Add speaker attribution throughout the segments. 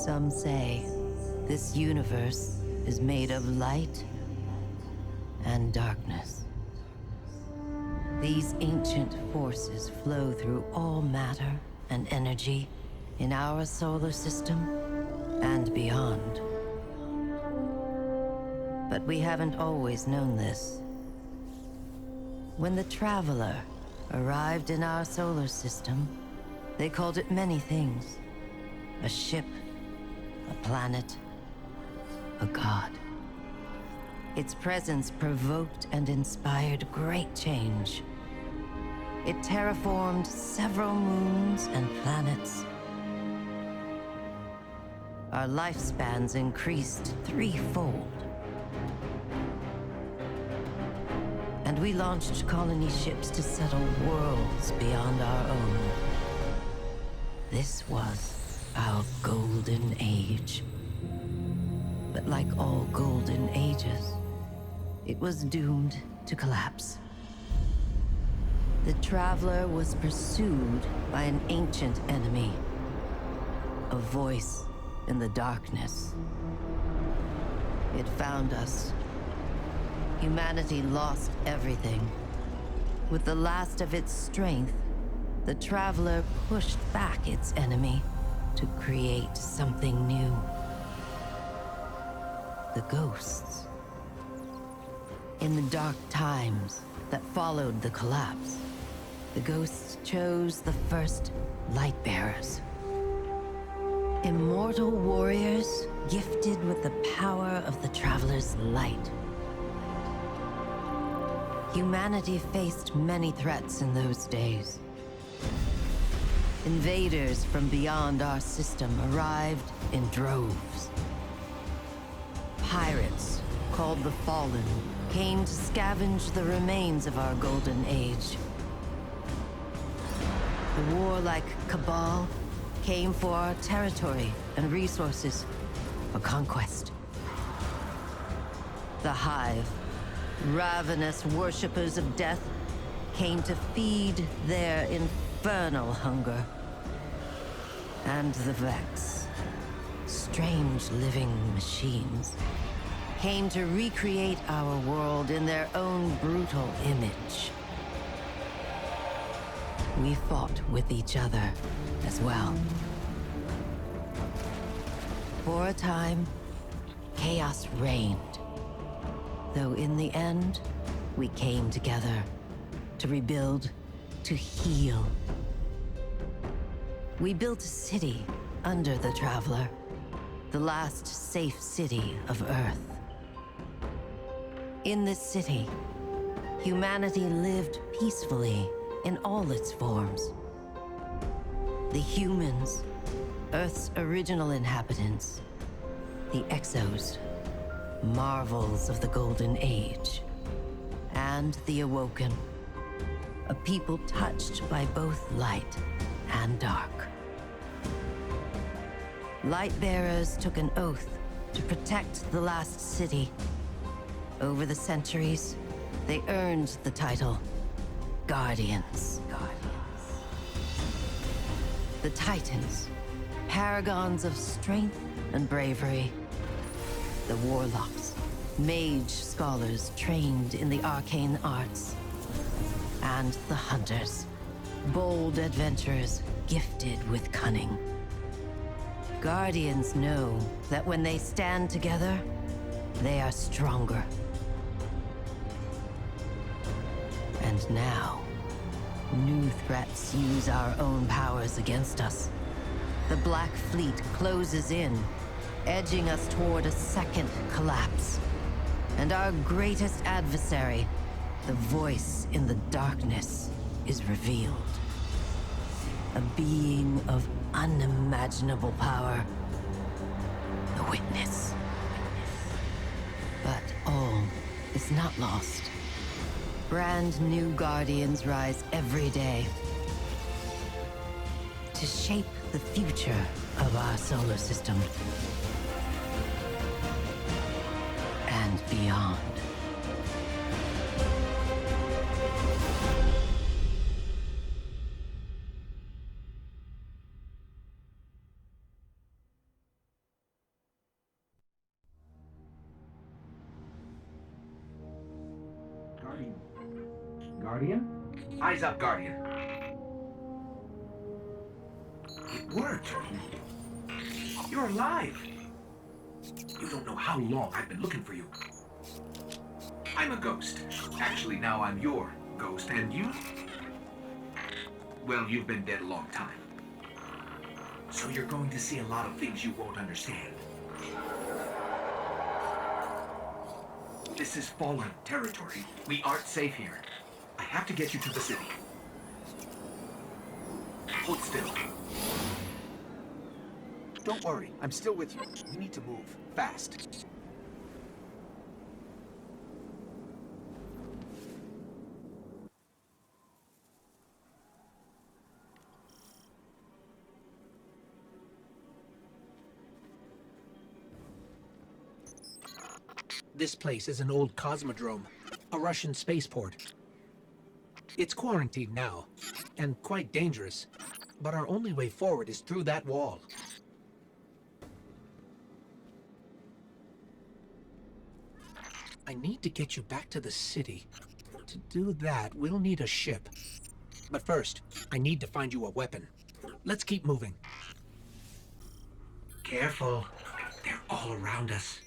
Speaker 1: Some say this universe is made of light and darkness. These ancient forces flow through all matter and energy in our solar system and beyond. But we haven't always known this. When the Traveler arrived in our solar system, they called it many things. A ship, a planet, a god. Its presence provoked and inspired great change. It terraformed several moons and planets. Our lifespans increased threefold. And we launched colony ships to settle worlds beyond our own. This was our golden age. But like all golden ages, it was doomed to collapse. The Traveler was pursued by an ancient enemy, a voice in the darkness. It found us. Humanity lost everything. With the last of its strength, the Traveler pushed back its enemy to create something new. The ghosts. In the dark times that followed the collapse, the ghosts chose the first Lightbearers. Immortal warriors gifted with the power of the Traveler's light. Humanity faced many threats in those days. Invaders from beyond our system arrived in droves. Pirates, called the Fallen, came to scavenge the remains of our golden age. The warlike Cabal came for our territory and resources for conquest. The Hive, ravenous worshippers of death, came to feed their infernal hunger. And the Vex, strange living machines, came to recreate our world in their own brutal image. We fought with each other as well. For a time, chaos reigned. Though in the end, We came together to rebuild, to heal. We built a city under the Traveler, the last safe city of Earth. In this city, humanity lived peacefully in all its forms. The humans, Earth's original inhabitants, the Exos, marvels of the Golden Age, and the Awoken, a people touched by both light and dark. Lightbearers took an oath to protect the last city. Over the centuries, they earned the title Guardians. The Titans, paragons of strength and bravery. The Warlocks, mage scholars trained in the arcane arts. And the Hunters, bold adventurers gifted with cunning. Guardians know that when they stand together, they are stronger. And now, new threats use our own powers against us. The Black Fleet closes in, edging us toward a second collapse. And our greatest adversary, the voice in the darkness, is revealed. A being of unimaginable power. The Witness. But all is not lost. Brand new Guardians rise every day to shape the future of our solar system and beyond.
Speaker 2: Guardian? Eyes up, Guardian. It worked. You're alive. You don't know how long I've been looking for you. I'm a ghost. Actually, now I'm your ghost, and you? Well, you've been dead a long time. So you're going to see a lot of things you won't understand. This is fallen territory. We aren't safe here. I have to get you to the city. Hold still. Don't worry, I'm still with you. We need to move. Fast. This place is an old cosmodrome, a Russian spaceport. It's quarantined now, and quite dangerous, but our only way forward is through that wall. I need to get you back to the city. To do that, we'll need a ship. But first, I need to find you a weapon. Let's keep moving. Careful. They're all around us.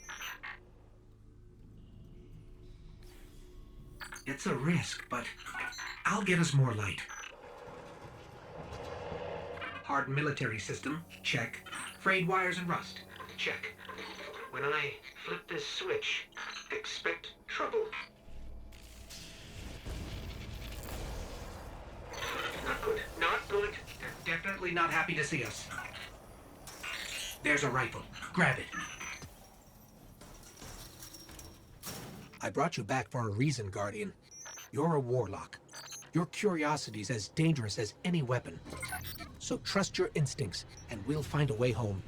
Speaker 2: It's a risk, but I'll get us more light. Hard military system, check. Frayed wires and rust, check. When I flip this switch, expect trouble. Not good, not good. They're definitely not happy to see us. There's a rifle. Grab it. I brought you back for a reason, Guardian. You're a warlock. Your curiosity's as dangerous as any weapon. So trust your instincts, and we'll find a way home.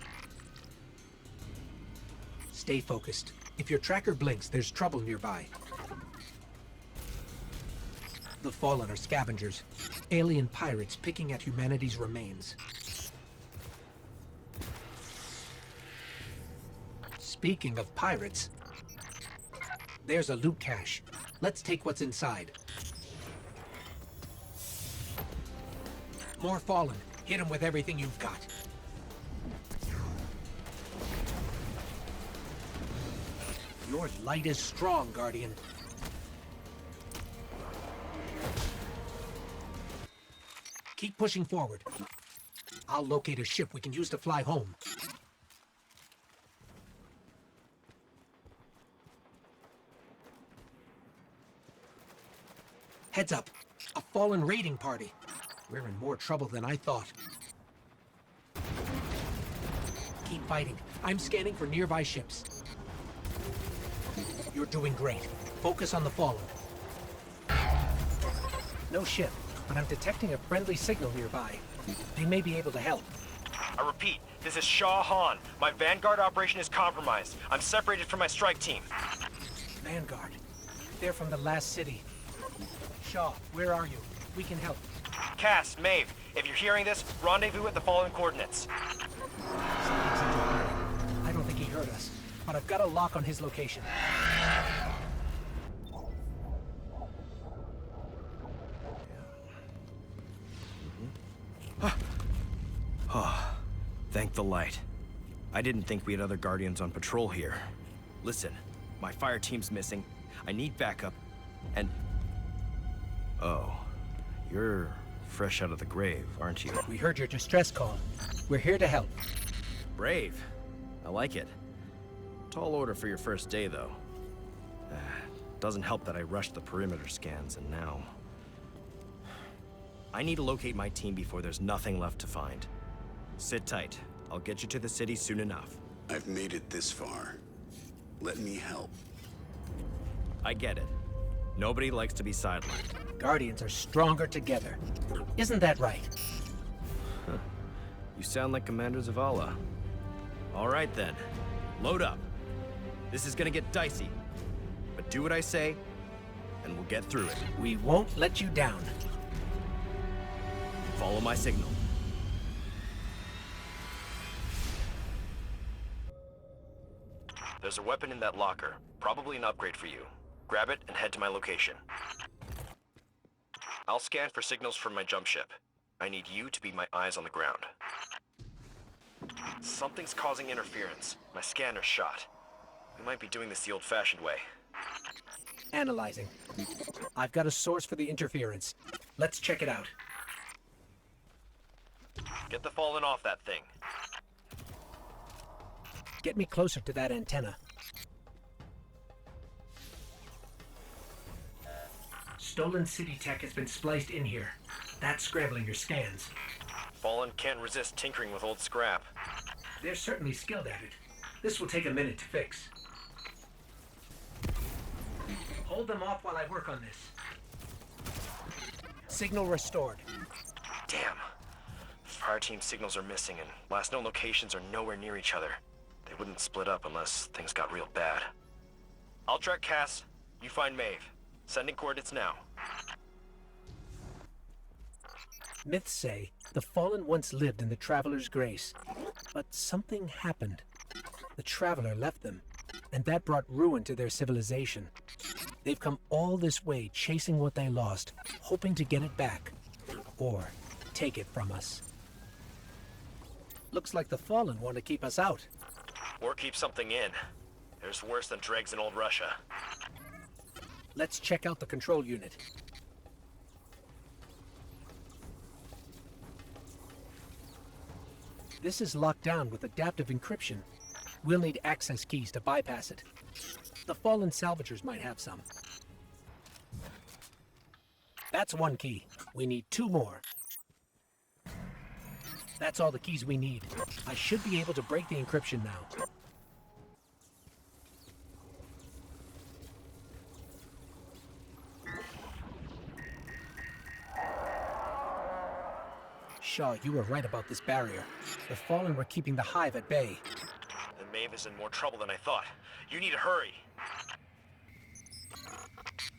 Speaker 2: Stay focused. If your tracker blinks, there's trouble nearby. The Fallen are scavengers. Alien pirates picking at humanity's remains. Speaking of pirates, there's a loot cache. Let's take what's inside. More Fallen. Hit them with everything you've got. Your light is strong, Guardian.
Speaker 3: Keep pushing forward. I'll locate a ship we can use to fly home. Heads up. A fallen raiding party. We're in more trouble than I thought. Keep fighting. I'm scanning for nearby ships. You're doing great. Focus on the fallen. No ship, but I'm detecting a friendly signal nearby. They may be able to help.
Speaker 4: I repeat, this is Shaw Han. My Vanguard operation is compromised. I'm separated from my strike team.
Speaker 3: Vanguard. They're from the last city. Shaw, where are you? We can help.
Speaker 4: Cass, Maeve, if you're hearing this, rendezvous at the following coordinates.
Speaker 3: I don't think he heard us, but I've got a lock on his location.
Speaker 4: Thank the light. I didn't think we had other Guardians on patrol here. Listen, my fire team's missing. I need backup, and... Oh, you're fresh out of the grave, aren't you?
Speaker 3: We heard your distress call. We're here to help.
Speaker 4: Brave. I like it. Tall order for your first day, though. Doesn't help that I rushed the perimeter scans, and now... I need to locate my team before there's nothing left to find. Sit tight. I'll get you to the city soon enough.
Speaker 5: I've made it this far. Let me help.
Speaker 4: I get it. Nobody likes to be sidelined.
Speaker 3: Guardians are stronger together. Isn't that right?
Speaker 4: You sound like Commander Zavala. All right then. Load up. This is gonna get dicey. But do what I say, and we'll get through it.
Speaker 3: We won't let you down.
Speaker 4: Follow my signal. There's a weapon in that locker. Probably an upgrade for you. Grab it and head to my location. I'll scan for signals from my jump ship. I need you to be my eyes on the ground. Something's causing interference. My scanner's shot. We might be doing this the old-fashioned way.
Speaker 3: Analyzing. I've got a source for the interference. Let's check it out.
Speaker 4: Get the fallen off that thing.
Speaker 3: Get me closer to that antenna. Stolen city tech has been spliced in here. That's scrambling your scans.
Speaker 4: Fallen can't resist tinkering with old scrap.
Speaker 3: They're certainly skilled at it. This will take a minute to fix. Hold them off while I work on this. Signal restored.
Speaker 4: Damn. Fire team signals are missing, and last known locations are nowhere near each other. They wouldn't split up unless things got real bad. I'll track Cass. You find Maeve. Sending coordinates now.
Speaker 3: Myths say the Fallen once lived in the Traveler's Grace, but something happened. The Traveler left them, and that brought ruin to their civilization. They've come all this way chasing what they lost, hoping to get it back, or take it from us. Looks like the Fallen want to keep us out.
Speaker 4: Or keep something in. There's worse than dregs in old Russia.
Speaker 3: Let's check out the control unit. This is locked down with adaptive encryption. We'll need access keys to bypass it. The Fallen salvagers might have some. That's one key. We need 2 more. That's all the keys we need. I should be able to break the encryption now. Shaw, you were right about this barrier. The Fallen were keeping the Hive at bay.
Speaker 4: Then Maeve is in more trouble than I thought. You need to hurry.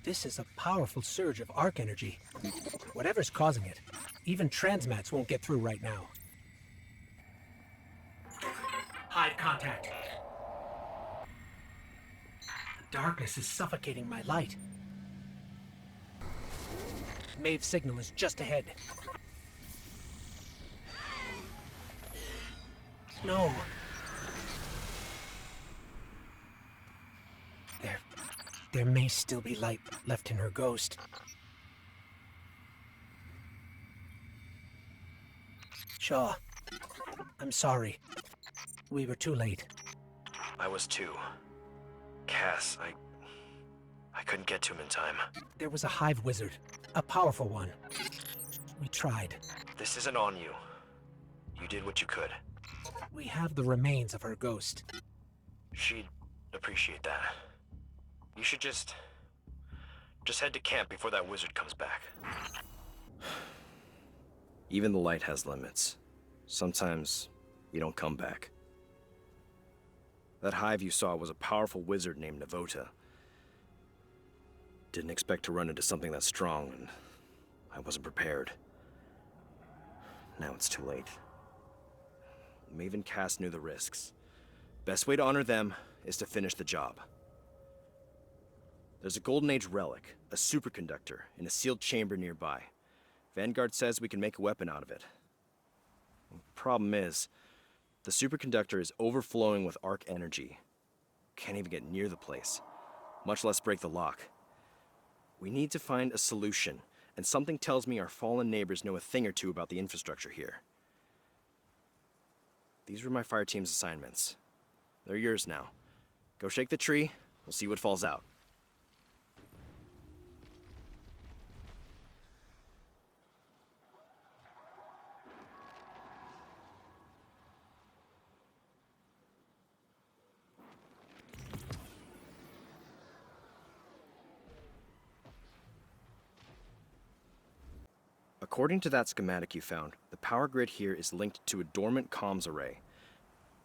Speaker 3: This is a powerful surge of arc energy. Whatever's causing it, even transmats won't get through right now. Hive contact. The darkness is suffocating my light. Maeve's signal is just ahead. No. There may still be light left in her ghost. Shaw, I'm sorry. We were too late.
Speaker 4: I was too. Cass, I couldn't get to him in time.
Speaker 3: There was a hive wizard, a powerful one. We tried.
Speaker 4: This isn't on you. You did what you could.
Speaker 3: We have the remains of her ghost.
Speaker 4: She'd appreciate that. You should just head to camp before that wizard comes back. Even the light has limits. Sometimes you don't come back. That hive you saw was a powerful wizard named Navota. Didn't expect to run into something that strong, and I wasn't prepared. Now it's too late. Maven Cass knew the risks. Best way to honor them is to finish the job. There's a Golden Age relic, a superconductor, in a sealed chamber nearby. Vanguard says we can make a weapon out of it. Problem is, the superconductor is overflowing with arc energy. Can't even get near the place, much less break the lock. We need to find a solution, and something tells me our fallen neighbors know a thing or two about the infrastructure here. These were my fire team's assignments. They're yours now. Go shake the tree, we'll see what falls out. According to that schematic you found, the power grid here is linked to a dormant comms array.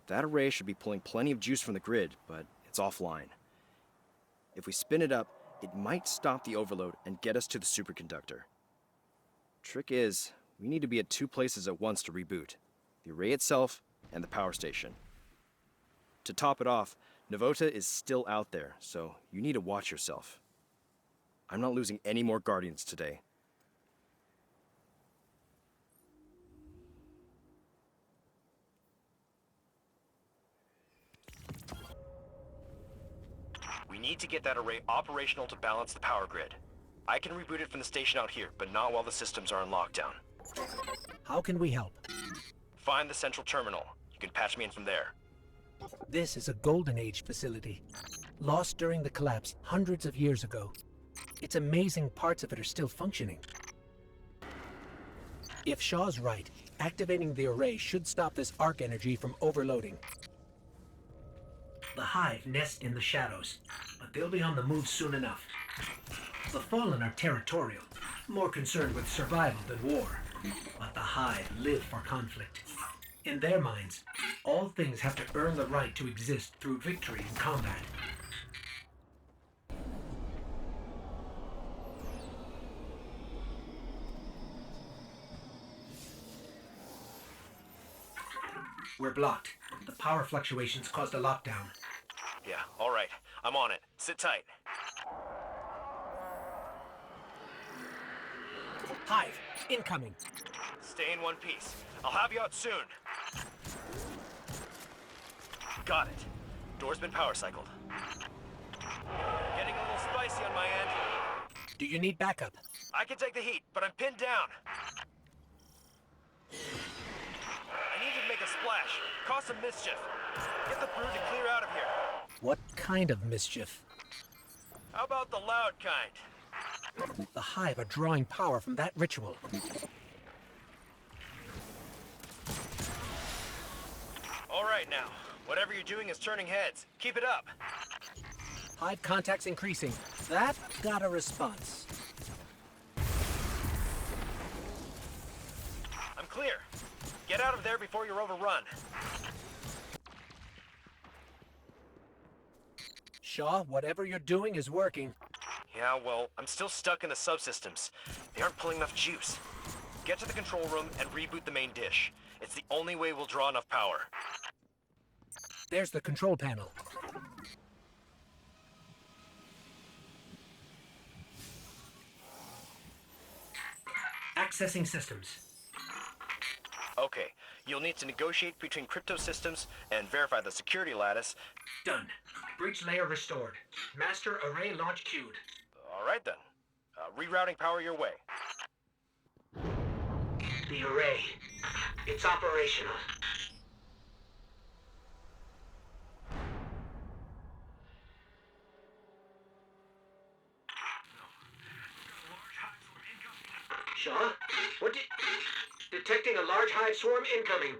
Speaker 4: That array should be pulling plenty of juice from the grid, but it's offline. If we spin it up, it might stop the overload and get us to the superconductor. Trick is, we need to be at two places at once to reboot. The array itself and the power station. To top it off, Navota is still out there, so you need to watch yourself. I'm not losing any more Guardians today. We need to get that array operational to balance the power grid. I can reboot it from the station out here, but not while the systems are on lockdown.
Speaker 3: How can we help?
Speaker 4: Find the central terminal. You can patch me in from there.
Speaker 3: This is a Golden Age facility, lost during the collapse hundreds of years ago. It's amazing parts of it are still functioning. If Shaw's right, activating the array should stop this arc energy from overloading. The hive nest in the shadows, but they'll be on the move soon enough. The Fallen are territorial, more concerned with survival than war. But the hive live for conflict. In their minds, all things have to earn the right to exist through victory in combat. We're blocked. The power fluctuations caused a lockdown.
Speaker 4: Yeah, all right. I'm on it. Sit tight.
Speaker 3: Hive, incoming.
Speaker 4: Stay in one piece. I'll have you out soon. Got it. Door's been power cycled. Getting a little spicy on my end.
Speaker 3: Do you need backup?
Speaker 4: I can take the heat, but I'm pinned down. I need you to make a splash. Cause some mischief. Get the brood to clear out of here.
Speaker 3: What kind of mischief?
Speaker 4: How about the loud kind?
Speaker 3: The hive are drawing power from that ritual.
Speaker 4: All right now. Whatever you're doing is turning heads. Keep it up.
Speaker 3: Hive contacts increasing. That got a response.
Speaker 4: I'm clear. Get out of there before you're overrun.
Speaker 3: Shaw, whatever you're doing is working.
Speaker 4: Yeah, well, I'm still stuck in the subsystems. They aren't pulling enough juice. Get to the control room and reboot the main dish. It's the only way we'll draw enough power.
Speaker 3: There's the control panel. Accessing systems.
Speaker 4: Okay, you'll need to negotiate between crypto systems and verify the security lattice.
Speaker 3: Done. Breach layer restored. Master array launch queued.
Speaker 4: All right then. Rerouting power your way.
Speaker 3: The The array. It's operational. Shaw? What did... Detecting a large hive swarm incoming.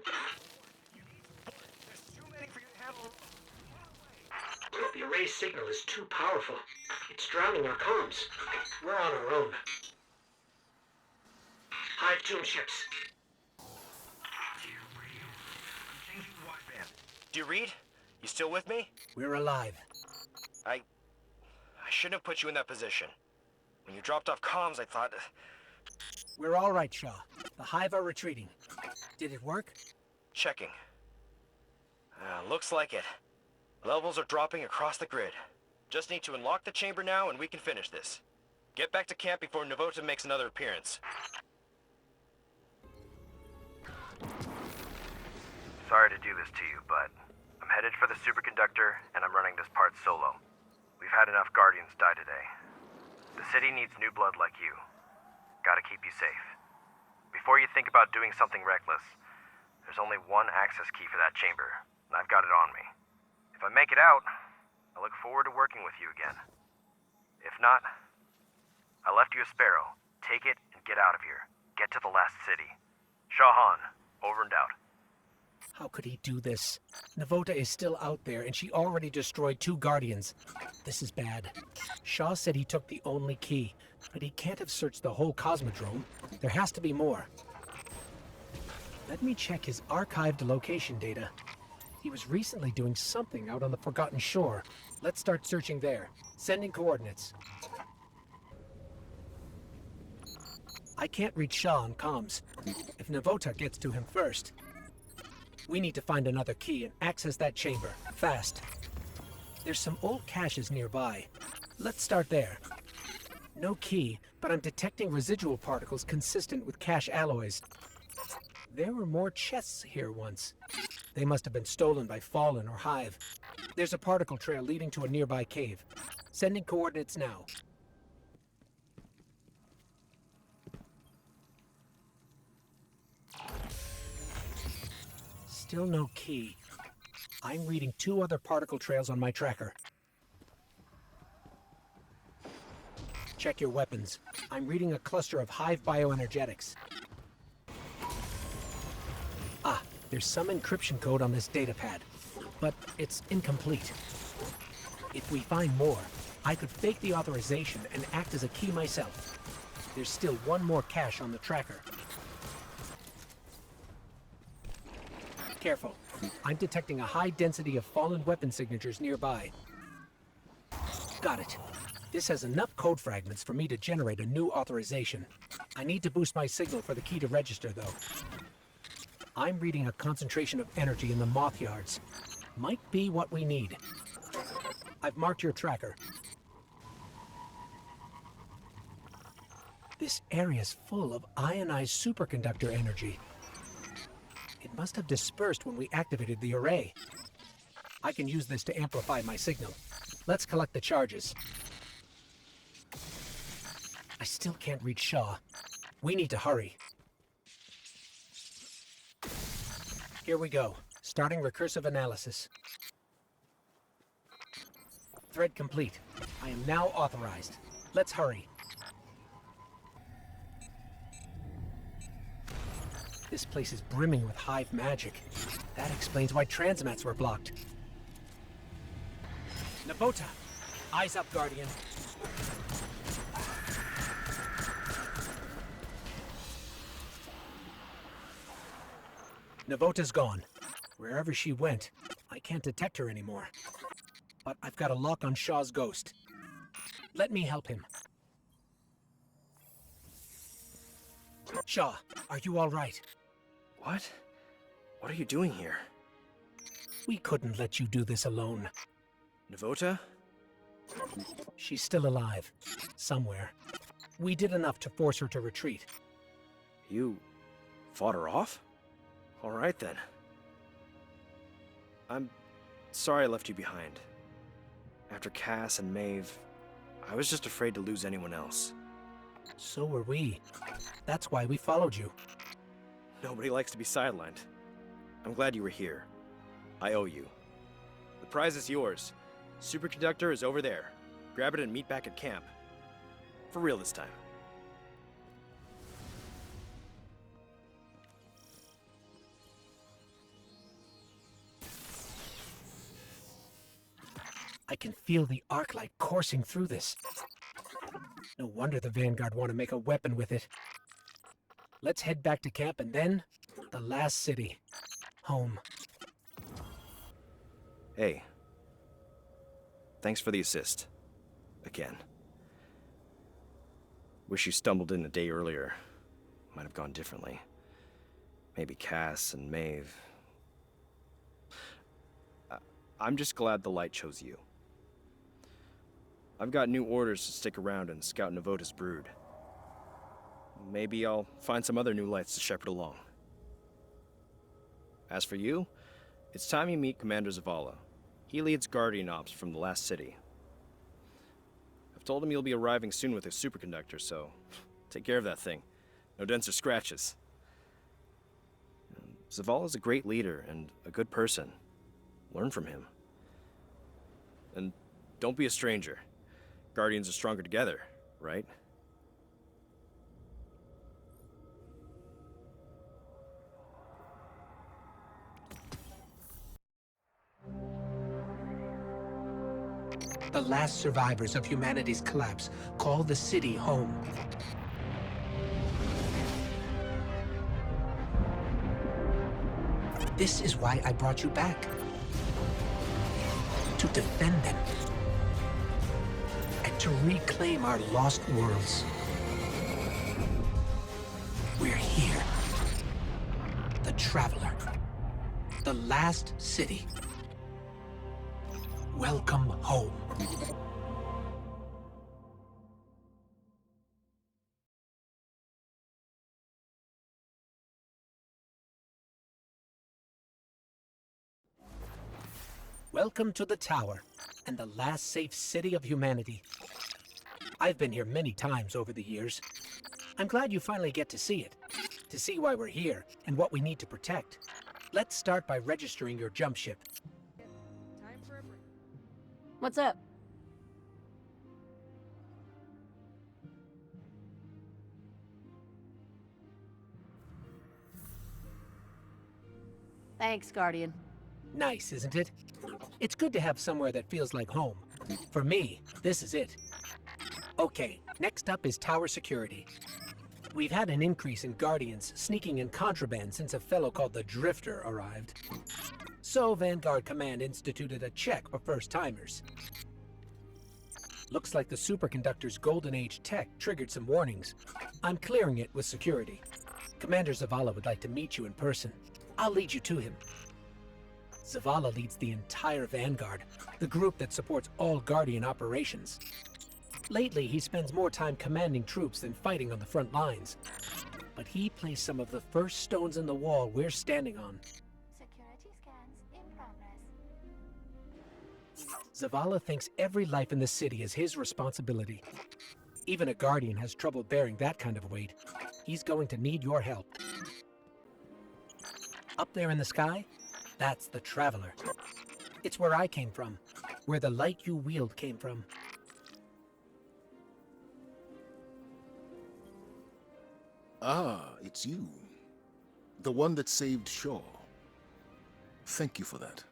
Speaker 3: The array's signal is too powerful. It's drowning our comms. We're on our own. Hive tomb ships.
Speaker 4: Do you read? You still with me?
Speaker 3: We're alive.
Speaker 4: I shouldn't have put you in that position. When you dropped off comms, I thought...
Speaker 3: We're all right, Shaw. The hive are retreating. Did it work?
Speaker 4: Checking. Looks like it. Levels are dropping across the grid. Just need to unlock the chamber now and we can finish this. Get back to camp before Navota makes another appearance. Sorry to do this to you, but I'm headed for the superconductor and I'm running this part solo. We've had enough Guardians die today. The city needs new blood like you. Gotta keep you safe. Before you think about doing something reckless, there's only one access key for that chamber, and I've got it on me. If I make it out, I look forward to working with you again. If not, I left you a sparrow. Take it and get out of here. Get to the last city. Shaw Han, over and out.
Speaker 3: How could he do this? Navota is still out there, and she already destroyed 2 Guardians. This is bad. Shaw said he took the only key, but he can't have searched the whole Cosmodrome. There has to be more. Let me check his archived location data. He was recently doing something out on the Forgotten Shore. Let's start searching there. Sending coordinates. I can't reach Shaw on comms. If Navota gets to him first, we need to find another key and access that chamber, fast. There's some old caches nearby. Let's start there. No key, but I'm detecting residual particles consistent with cache alloys. There were more chests here once. They must have been stolen by Fallen or Hive. There's a particle trail leading to a nearby cave. Sending coordinates now. Still no key. I'm reading 2 other particle trails on my tracker. Check your weapons. I'm reading a cluster of Hive bioenergetics. Ah, there's some encryption code on this datapad, but it's incomplete. If we find more, I could fake the authorization and act as a key myself. There's still 1 more cache on the tracker. Careful. I'm detecting a high density of fallen weapon signatures nearby. Got it. This has enough code fragments for me to generate a new authorization. I need to boost my signal for the key to register, though. I'm reading a concentration of energy in the moth yards. Might be what we need. I've marked your tracker. This area's full of ionized superconductor energy. It must have dispersed when we activated the array. I can use this to amplify my signal. Let's collect the charges. I still can't reach Shaw. We need to hurry. Here we go. Starting recursive analysis. Thread complete. I am now authorized. Let's hurry. This place is brimming with Hive magic. That explains why transmats were blocked. Navota! Eyes up, Guardian. Navota's gone. Wherever she went, I can't detect her anymore. But I've got a lock on Shaw's ghost. Let me help him. Shaw, are you all right?
Speaker 4: What? What are you doing here?
Speaker 3: We couldn't let you do this alone.
Speaker 4: Navota?
Speaker 3: She's still alive. Somewhere. We did enough to force her to retreat.
Speaker 4: You fought her off? All right then. I'm sorry I left you behind. After Cass and Maeve, I was just afraid to lose anyone else.
Speaker 3: So were we. That's why we followed you.
Speaker 4: Nobody likes to be sidelined. I'm glad you were here. I owe you. The prize is yours. Superconductor is over there. Grab it and meet back at camp. For real this time.
Speaker 3: I can feel the arc light coursing through this. No wonder the Vanguard want to make a weapon with it. Let's head back to camp and then the last city. Home.
Speaker 4: Hey. Thanks for the assist. Again. Wish you stumbled in a day earlier. Might have gone differently. Maybe Cass and Maeve. I'm just glad the light chose you. I've got new orders to stick around and scout Navota's brood. Maybe I'll find some other new lights to shepherd along. As for you, it's time you meet Commander Zavala. He leads Guardian Ops from the last city. I've told him you'll be arriving soon with a superconductor, so take care of that thing. No dents or scratches. Zavala's a great leader and a good person. Learn from him. And don't be a stranger. Guardians are stronger together, right?
Speaker 3: The last survivors of humanity's collapse call the city home. This is why I brought you back. To defend them. And to reclaim our lost worlds. We're here. The Traveler. The last city. Welcome home. Welcome to the Tower, and the last safe city of humanity. I've been here many times over the years. I'm glad you finally get to see it, to see why we're here and what we need to protect. Let's start by registering your jump ship.
Speaker 6: What's up? Thanks, Guardian.
Speaker 3: Nice, isn't it? It's good to have somewhere that feels like home. For me, this is it. Okay, next up is tower security. We've had an increase in Guardians sneaking in contraband since a fellow called the Drifter arrived. So Vanguard Command instituted a check for first-timers. Looks like the superconductor's Golden Age tech triggered some warnings. I'm clearing it with security. Commander Zavala would like to meet you in person. I'll lead you to him. Zavala leads the entire Vanguard, the group that supports all Guardian operations. Lately, he spends more time commanding troops than fighting on the front lines. But he placed some of the first stones in the wall we're standing on.
Speaker 7: Security scans in progress.
Speaker 3: Zavala thinks every life in the city is his responsibility. Even a Guardian has trouble bearing that kind of weight. He's going to need your help. Up there in the sky, that's the Traveler. It's where I came from, where the light you wield came from.
Speaker 8: Ah, it's you. The one that saved Shaw. Thank you for that.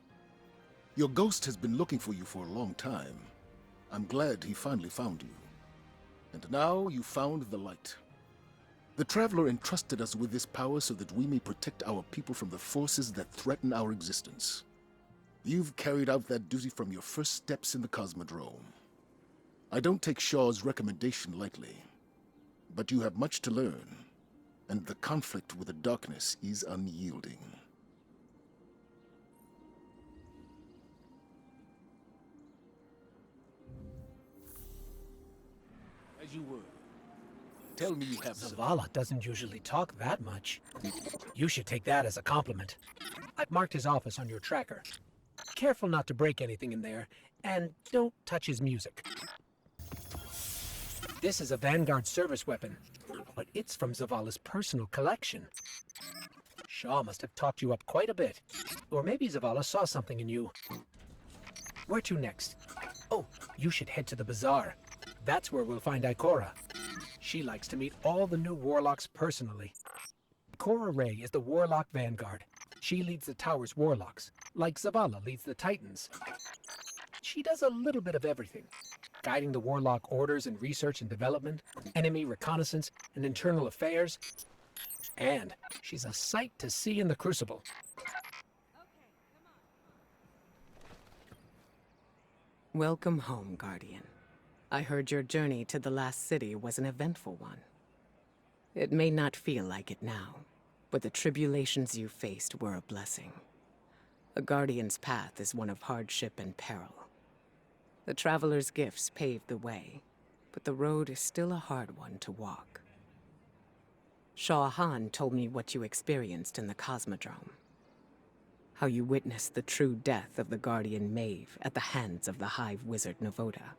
Speaker 8: Your ghost has been looking for you for a long time. I'm glad he finally found you. And now you found the light. The Traveler entrusted us with this power so that we may protect our people from the forces that threaten our existence. You've carried out that duty from your first steps in the Cosmodrome. I don't take Shaw's recommendation lightly, but you have much to learn, and the conflict with the darkness is unyielding. As you were. Tell me you have some...
Speaker 3: Zavala doesn't usually talk that much. You should take that as a compliment. I've marked his office on your tracker. Careful not to break anything in there, and don't touch his music. This is a Vanguard service weapon, but it's from Zavala's personal collection. Shaw must have talked you up quite a bit. Or maybe Zavala saw something in you. Where to next? Oh, you should head to the bazaar. That's where we'll find Ikora. She likes to meet all the new warlocks personally. Ikora Rey is the Warlock Vanguard. She leads the Tower's warlocks, like Zavala leads the Titans. She does a little bit of everything, guiding the warlock orders in research and development, enemy reconnaissance, and internal affairs. And she's a sight to see in the Crucible.
Speaker 9: Welcome home, Guardian. I heard your journey to the last city was an eventful one. It may not feel like it now, but the tribulations you faced were a blessing. A Guardian's path is one of hardship and peril. The Traveler's gifts paved the way, but the road is still a hard one to walk. Shaw Han told me what you experienced in the Cosmodrome. How you witnessed the true death of the Guardian Maeve at the hands of the Hive Wizard Navota,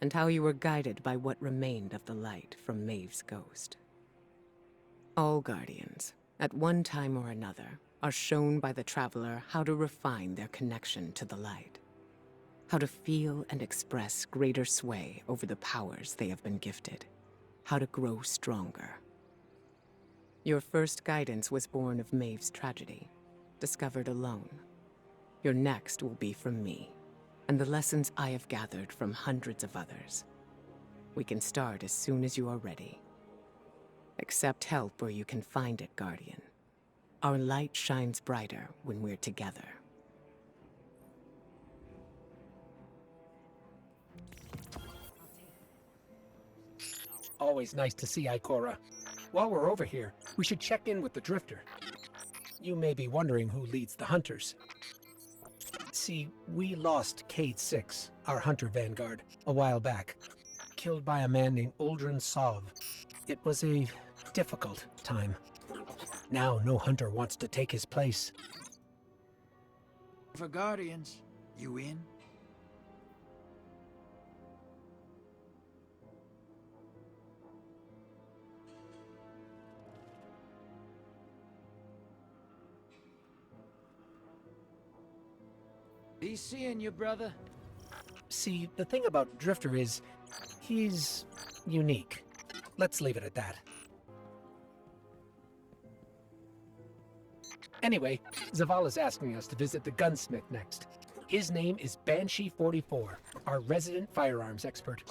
Speaker 9: and how you were guided by what remained of the light from Maeve's ghost. All Guardians, at one time or another, are shown by the Traveler how to refine their connection to the light, how to feel and express greater sway over the powers they have been gifted, how to grow stronger. Your first guidance was born of Maeve's tragedy, discovered alone. Your next will be from me, and the lessons I have gathered from hundreds of others. We can start as soon as you are ready. Accept help where you can find it, Guardian. Our light shines brighter when we're together.
Speaker 3: Always nice to see Ikora. While we're over here, we should check in with the Drifter. You may be wondering who leads the Hunters. See, we lost Cade 6, our Hunter Vanguard, a while back. Killed by a man named Uldren Sov. It was a difficult time. Now no Hunter wants to take his place.
Speaker 10: For Guardians, you in? He's seeing you, brother.
Speaker 3: See, the thing about Drifter is, he's unique. Let's leave it at that. Anyway, Zavala's asking us to visit the gunsmith next. His name is Banshee-44, our resident firearms expert.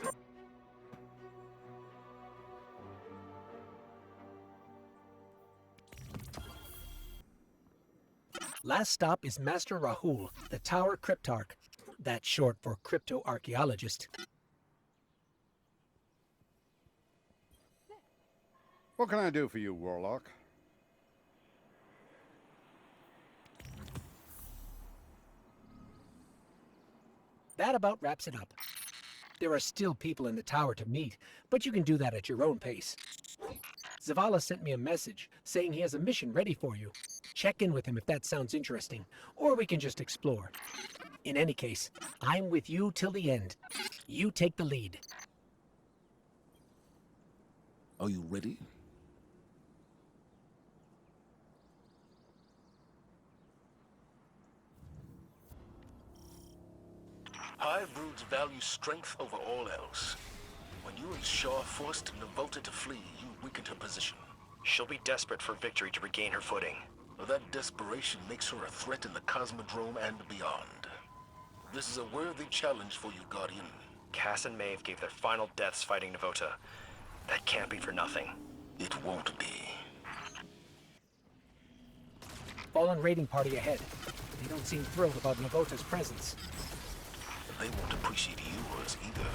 Speaker 3: Last stop is Master Rahul, the Tower Cryptarch. That's short for crypto-archaeologist.
Speaker 11: What can I do for you, Warlock?
Speaker 3: That about wraps it up. There are still people in the tower to meet, but you can do that at your own pace. Zavala sent me a message saying he has a mission ready for you. Check in with him if that sounds interesting, or we can just explore. In any case, I'm with you till the end. You take the lead.
Speaker 8: Are you ready? Hive broods value strength over all else. When you and Shaw forced Navota to flee, you weakened her position.
Speaker 4: She'll be desperate for victory to regain her footing.
Speaker 8: That desperation makes her a threat in the Cosmodrome and beyond. This is a worthy challenge for you, Guardian.
Speaker 4: Cass and Maeve gave their final deaths fighting Navota. That can't be for nothing.
Speaker 8: It won't be.
Speaker 3: Fallen raiding party ahead. They don't seem thrilled about Navota's presence.
Speaker 8: They won't appreciate yours either.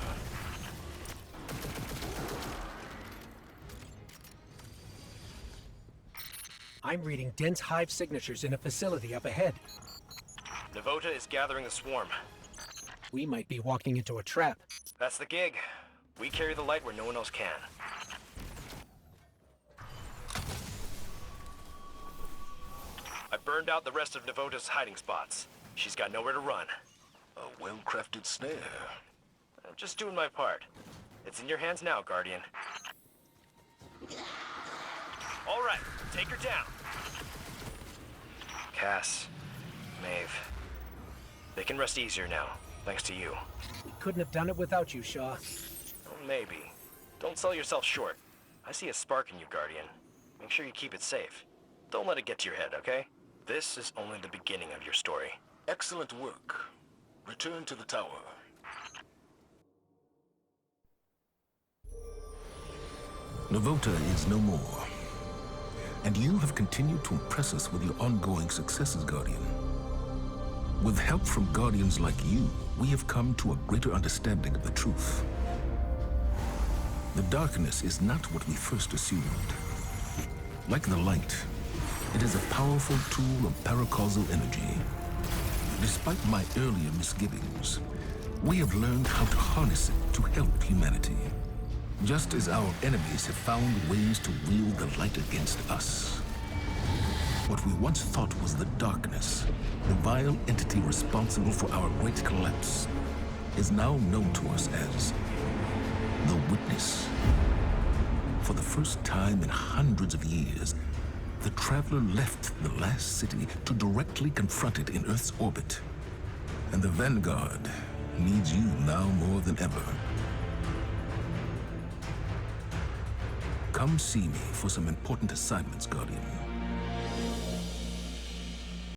Speaker 3: I'm reading dense hive signatures in a facility up ahead.
Speaker 4: Navota is gathering the swarm.
Speaker 3: We might be walking into a trap.
Speaker 4: That's the gig. We carry the light where no one else can. I burned out the rest of Navota's hiding spots. She's got nowhere to run.
Speaker 8: A well-crafted snare.
Speaker 4: I'm just doing my part. It's in your hands now, Guardian. All right, take her down. Cass, Maeve. They can rest easier now, thanks to you.
Speaker 3: We couldn't have done it without you, Shaw.
Speaker 4: Well, maybe. Don't sell yourself short. I see a spark in you, Guardian. Make sure you keep it safe. Don't let it get to your head, okay? This is only the beginning of your story.
Speaker 8: Excellent work. Return to the tower. Navota is no more. And you have continued to impress us with your ongoing successes, Guardian. With help from Guardians like you, we have come to a greater understanding of the truth. The darkness is not what we first assumed. Like the light, it is a powerful tool of paracausal energy. Despite my earlier misgivings, we have learned how to harness it to help humanity. Just as our enemies have found ways to wield the light against us. What we once thought was the darkness, the vile entity responsible for our great collapse, is now known to us as the Witness. For the first time in hundreds of years, the Traveler left the last city to directly confront it in Earth's orbit. And the Vanguard needs you now more than ever. Come see me for some important assignments, Guardian.